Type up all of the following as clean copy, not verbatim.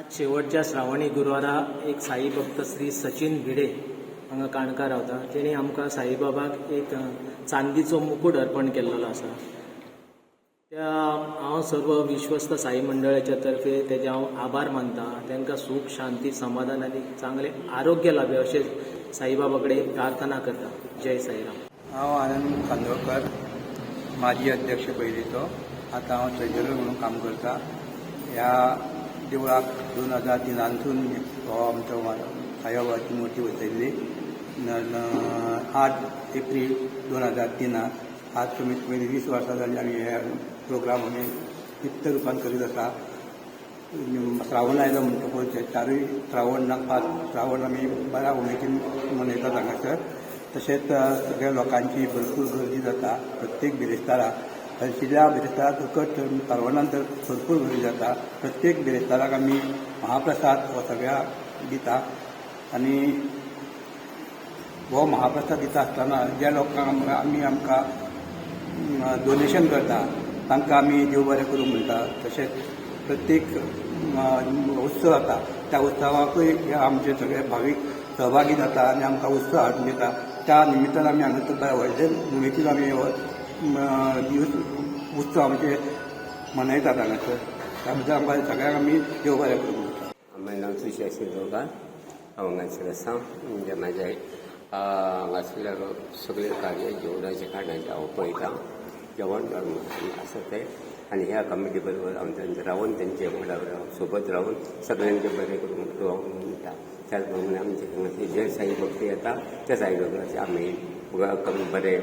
आज शेवटच्या श्रावणी गुरुवारा एक साई भक्त श्री सचिन भिडे हांगा काणकार रावता. तेणी आमकां साईबाबाक एक चांदीचो मुकुट अर्पण केल्लो आसा. त्या हांव सर्व विश्वस्त साई मंडळाच्या तर्फे तेजे हांव आभार मानता. तांकां सुख शांती समाधान आनी चांगले आरोग्य लाभे अशें साईबाबा कडेन प्रार्थना करता. जय साईराम. हांव आनंद खांदोळकर, माजी अध्यक्ष पयलींचो. आतां हांव ट्रेजरर म्हणून काम करता. ह्या देवळाक 2003 हो आमचो साईबाबाची मुर्ती बसयल्ली. 8 एप्रील 2003 आज कमीत कमी 20 वर्सां जाली आमी हे प्रोग्राम आमी नित्य रुपान करीत आसा. श्रावण आयलो म्हणटकूच 4 श्रावण 5 श्रावण आमी बऱ्या उमेदीन मनयतात हांगासर. तशेंच सगळ्या लोकांची भरपूर गर्दी जाता. प्रत्येक बिरेस्ताराक हरशिल्या बिरेस्ताराक फकत श्रावणांत तर भरपूर गर्दी जाता. प्रत्येक बिरेस्ताराक आमी महाप्रसाद हो सगळ्याक दिता. आनी हो महाप्रसाद दिता आसतना ज्या लोकांक आमकां डोनेशन करता तांकां आमी देव बरें करूं म्हणटा. तशेंच प्रत्येक उत्सव जाता त्या उत्सवाकूय हे आमचे सगळे भावीक सहभागी जाता आनी आमकां उत्सव हाडून दिता. त्या निमित्तान आमी हांगासर बऱ्या व्हडले उमेदीन आमी हो दीस उत्सव आमचे मनयतात हांगासर. त्या बद्दल आमकां सगळ्यांक आमी देव बरें करूं म्हणटा. म्हजें नांव सुशा शिरोडकार. हांव हांगासर आसा. म्हणजे म्हाज्या हांगासरल्या सगळे कार्य जेवणाचे कारणाचे हांव पळयतां. जेवण आसा तें आनी ह्या कमिटी बरोबर हांव तांचे रावन तेंचे वांगडा सोबत रावन सगळ्यांचे बरें करूंक म्हणटा. त्याच प्रमाणे आमचे हांगासर जे साई भक्त येता त्या साई भक्ताचे आमी बरे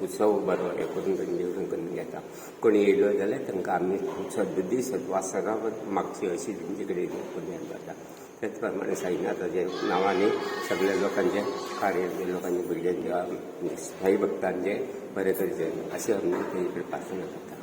उत्सव बरो हे करून जेवण करून घेता. कोणी येयलो जाल्यार तांकां आमी सद्बुद्धी सद्वासनावत मागची अशी तेंचे कडेन करून जाता. त्याच प्रमाणे साईनाथाचे नांवांनी सगळ्या लोकांचे कार्य लोकांचे भुरग्यांचे साई भक्तांचे बरें करचें अशें आमी तेजे कडेन प्रार्थना करता.